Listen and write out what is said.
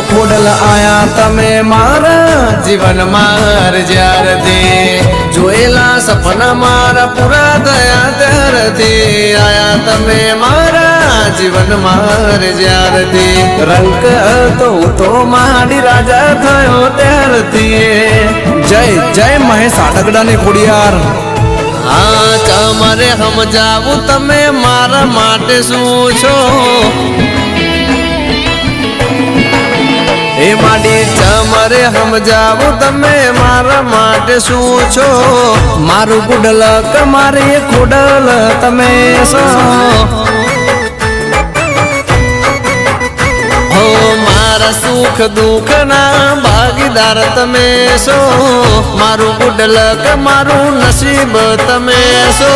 ખોડલ આયા તમે મારા જીવન માર જ્યારથી જોયેલા સપના મારા પૂરા થયા ત્યારથી આયા તમે મારા જીવન માર જ્યારથી રંગ તો માડી રાજા થયો ત્યારથી જય જય મહેશ આટકડા ને ખોડિયાર હા તમારે સમજાવું તમે મારા માટે શું છો એ માડી તમારે સમજાવું તમે મારા માટે શું છો મારું ગુડલ મારી ખોડલ તમે છો હો મારા સુખ દુઃખ ના ભાગીદાર તમે છો મારું ગુડલ મારું નસીબ તમે છો